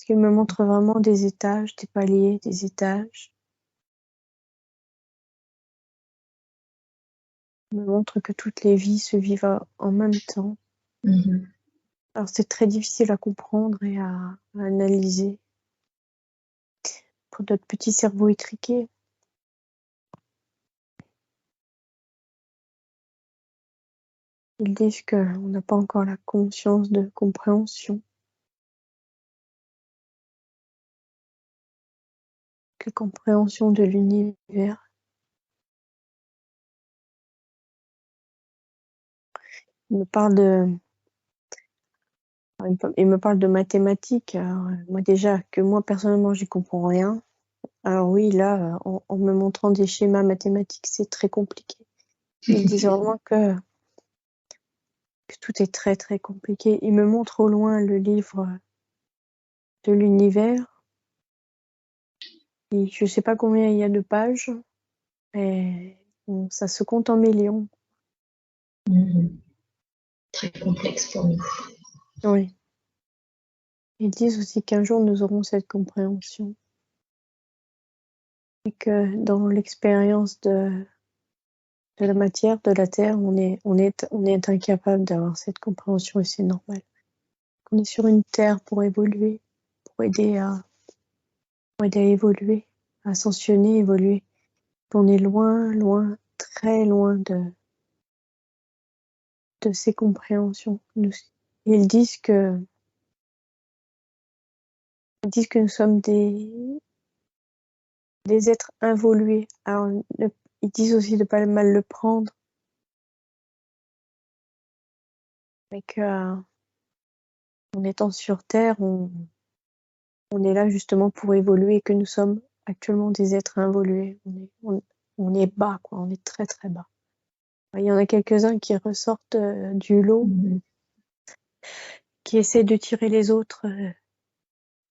Il me montre vraiment des étages, des paliers, des étages. Il me montre que toutes les vies se vivent en même temps. Alors c'est très difficile à comprendre et à analyser pour notre petit cerveau étriqué. Ils disent qu'on n'a pas encore la conscience de compréhension, que compréhension de l'univers. Il me parle de mathématiques. Alors, moi déjà, que moi personnellement j'y comprends rien. Alors oui, là, en me montrant des schémas mathématiques, c'est très compliqué. Ils disent vraiment que tout est très très compliqué. Ils me montrent au loin le livre de l'univers. Et je sais pas combien il y a de pages, mais bon, ça se compte en millions. Très complexe pour nous. Oui. Ils disent aussi qu'un jour nous aurons cette compréhension. Et que dans l'expérience de la matière, de la terre, on est incapable d'avoir cette compréhension et c'est normal. On est sur une terre pour évoluer, pour aider à évoluer, à ascensionner, évoluer. On est loin, loin, très loin de ces compréhensions. Ils disent que nous sommes des êtres involués. Alors, ils disent aussi de pas mal le prendre, mais que en étant sur Terre, on est là justement pour évoluer et que nous sommes actuellement des êtres involués. On est bas, quoi. On est très très bas. Il y en a quelques-uns qui ressortent du lot, qui essaient de tirer les autres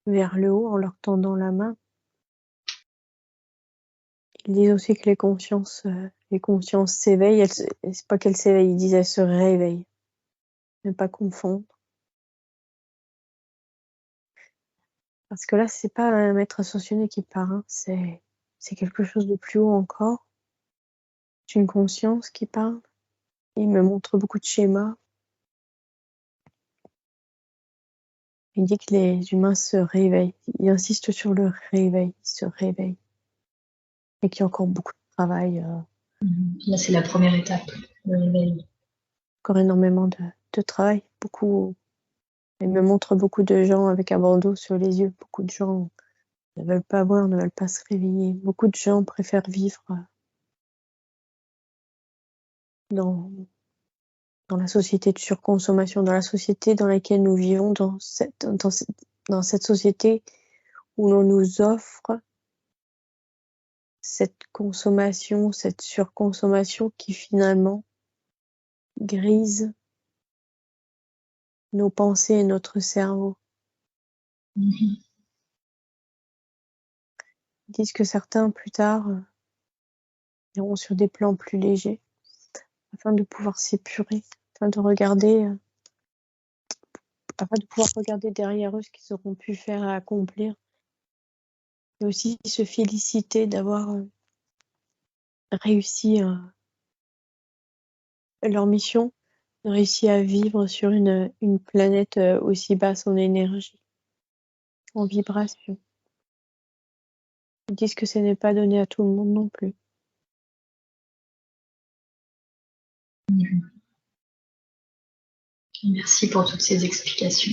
vers le haut en leur tendant la main. Ils disent aussi que les consciences s'éveillent. C'est pas qu'elles s'éveillent, ils disent elles se réveillent. Ne pas confondre. Parce que là, c'est pas un maître ascensionné qui part, hein. C'est quelque chose de plus haut encore. C'est une conscience qui parle. Il me montre beaucoup de schémas. Il dit que les humains se réveillent. Il insiste sur le réveil. Ils se réveillent. Et qu'il y a encore beaucoup de travail. Là, c'est la première étape, le réveil. Encore énormément de travail. Beaucoup. Il me montre beaucoup de gens avec un bandeau sur les yeux. Beaucoup de gens ne veulent pas voir, ne veulent pas se réveiller. Beaucoup de gens préfèrent vivre dans la société de surconsommation, dans la société dans laquelle nous vivons, dans cette société où l'on nous offre cette consommation, cette surconsommation qui finalement grise nos pensées et notre cerveau. Ils disent que certains, plus tard, iront sur des plans plus légers afin de pouvoir s'épurer, afin de pouvoir regarder derrière eux ce qu'ils auront pu faire et accomplir, et aussi se féliciter d'avoir réussi leur mission, réussi à vivre sur une planète aussi basse en énergie, en vibration. Ils disent que ce n'est pas donné à tout le monde non plus. Merci pour toutes ces explications.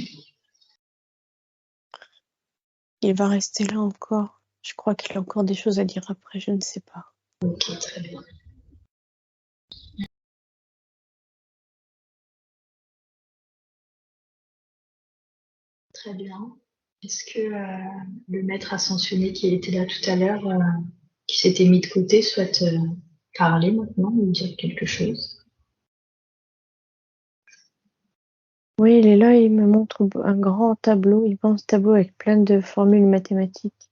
Il va rester là encore. Je crois qu'il a encore des choses à dire après, je ne sais pas. Ok, très bien. Très bien. Est-ce que le maître ascensionné qui était là tout à l'heure, qui s'était mis de côté, souhaite parler maintenant ou dire quelque chose? Oui, il est là, il me montre un grand tableau, il pense tableau avec plein de formules mathématiques.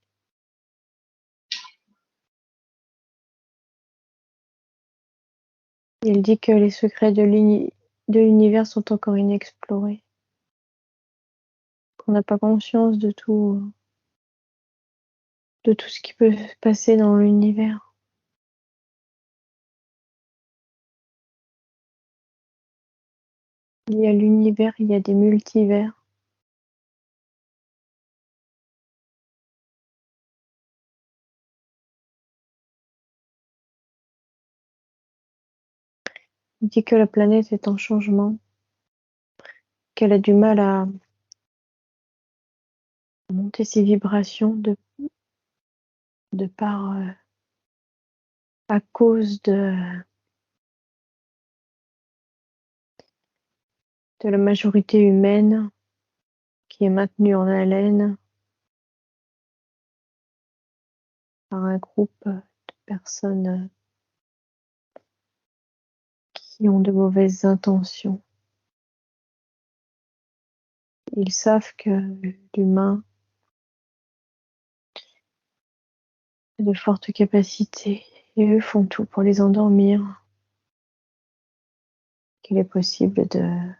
Il dit que les secrets de l'univers sont encore inexplorés. qu'on n'a pas conscience de tout ce qui peut se passer dans l'univers. Il y a l'univers, il y a des multivers. Il dit que la planète est en changement, qu'elle a du mal à monter ses vibrations de par à cause de la majorité humaine qui est maintenue en haleine par un groupe de personnes qui ont de mauvaises intentions. Ils savent que l'humain a de fortes capacités et eux font tout pour les endormir, qu'il est possible de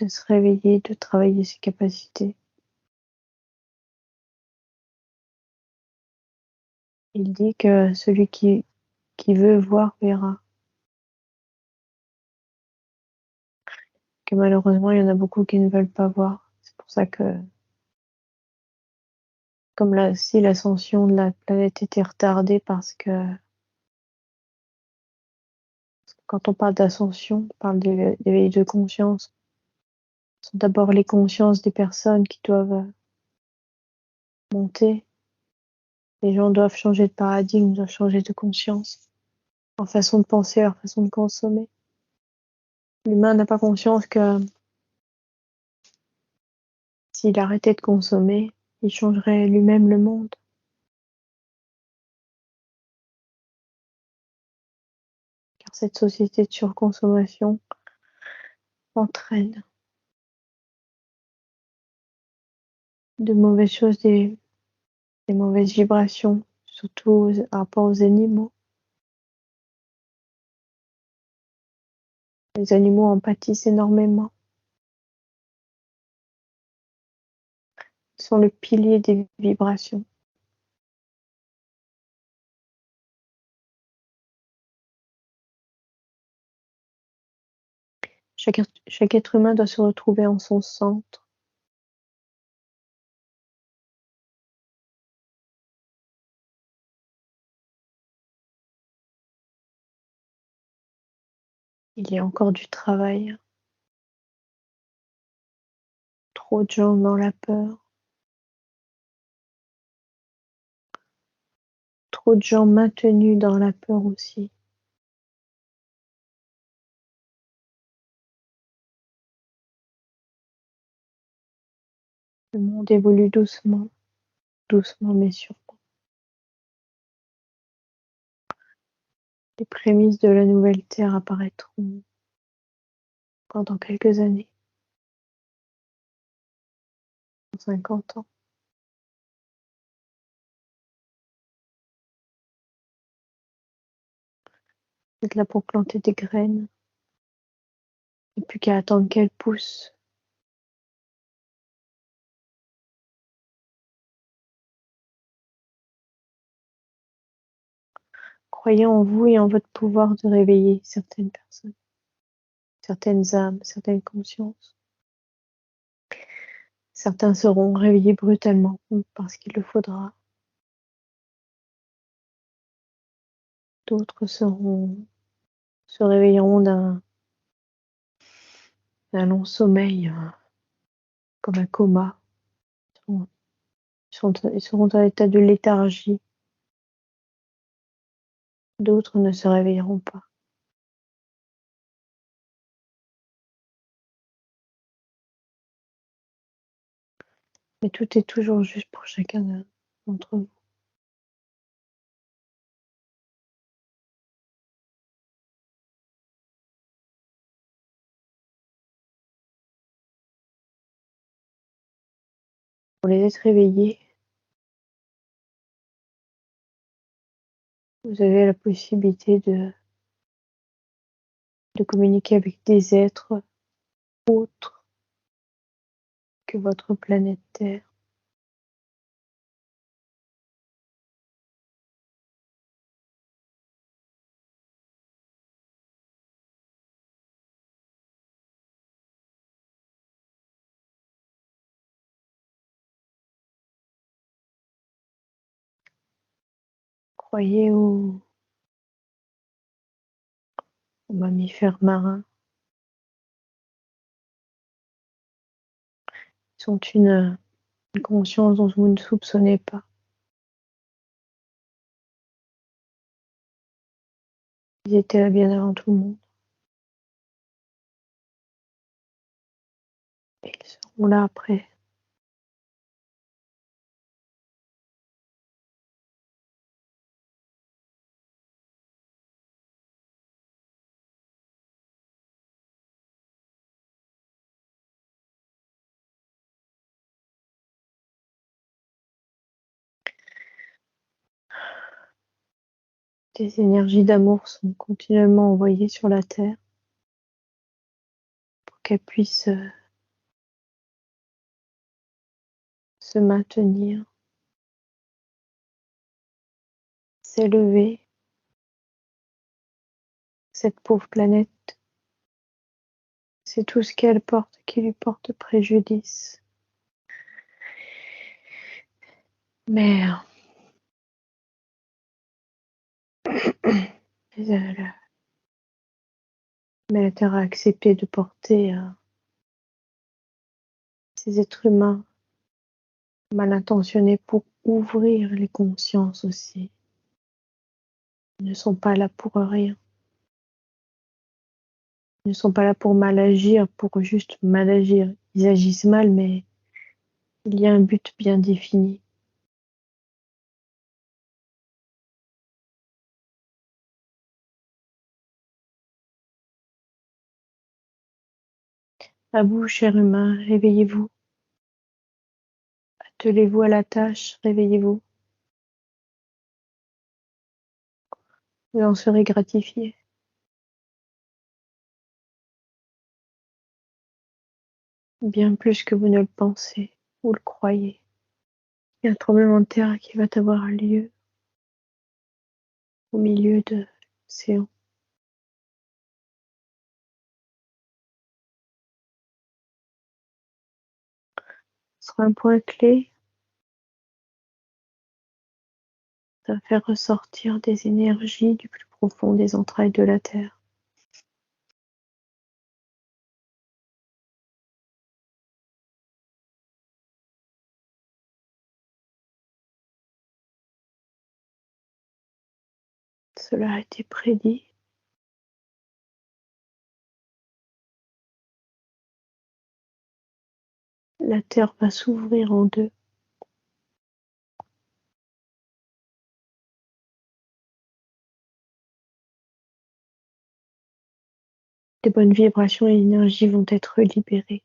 se réveiller, de travailler ses capacités. Il dit que celui qui veut voir verra. Que malheureusement, il y en a beaucoup qui ne veulent pas voir. C'est pour ça que, comme si l'ascension de la planète était retardée parce que quand on parle d'ascension, on parle d'éveil de conscience. Ce sont d'abord les consciences des personnes qui doivent monter. Les gens doivent changer de paradigme, doivent changer de conscience, leur façon de penser, leur façon de consommer. L'humain n'a pas conscience que s'il arrêtait de consommer, il changerait lui-même le monde. Car cette société de surconsommation entraîne de mauvaises choses, des mauvaises vibrations, surtout par rapport aux animaux. Les animaux en pâtissent énormément. Ils sont le pilier des vibrations. Chaque être humain doit se retrouver en son centre. Il y a encore du travail. Trop de gens dans la peur. Trop de gens maintenus dans la peur aussi. Le monde évolue doucement, doucement mais sûrement. Les prémices de la nouvelle Terre apparaîtront dans quelques années, dans 50 ans. Vous êtes là pour planter des graines. Il n'y a plus qu'à attendre qu'elles poussent. Croyez en vous et en votre pouvoir de réveiller certaines personnes, certaines âmes, certaines consciences. Certains seront réveillés brutalement parce qu'il le faudra. D'autres se réveilleront d'un long sommeil, comme un coma. Ils seront dans l'état de léthargie. D'autres ne se réveilleront pas. Mais tout est toujours juste pour chacun d'entre vous. Pour les êtres réveillés, vous avez la possibilité de communiquer avec des êtres autre que votre planète Terre. Croyez aux mammifères marins. Ils sont une conscience dont vous ne soupçonnez pas. Ils étaient là bien avant tout le monde. Et ils seront là après. Des énergies d'amour sont continuellement envoyées sur la Terre pour qu'elle puisse se maintenir, s'élever. Cette pauvre planète, c'est tout ce qu'elle porte qui lui porte préjudice. Mais la Terre a accepté de porter ces êtres humains mal intentionnés pour ouvrir les consciences aussi. Ils ne sont pas là pour rien. Ils ne sont pas là pour mal agir, pour juste mal agir. Ils agissent mal, mais il y a un but bien défini. À vous, chers humains, réveillez-vous. Attelez-vous à la tâche, réveillez-vous. Vous en serez gratifiés. Bien plus que vous ne le pensez ou le croyez. Il y a un tremblement de terre qui va avoir lieu au milieu de l'océan. Ce sera un point clé. Ça va faire ressortir des énergies du plus profond des entrailles de la Terre. Cela a été prédit. La Terre va s'ouvrir en deux. Des bonnes vibrations et énergies vont être libérées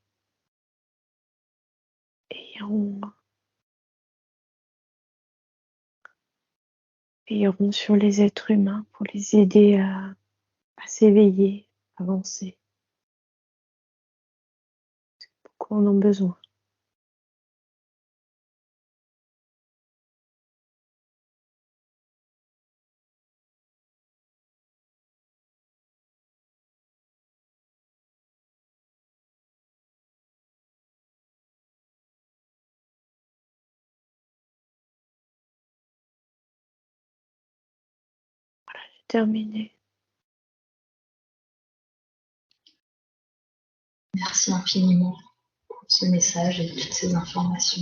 et iront sur les êtres humains pour les aider à s'éveiller, à avancer. Beaucoup en ont besoin. J'ai terminé. Merci infiniment pour ce message et toutes ces informations.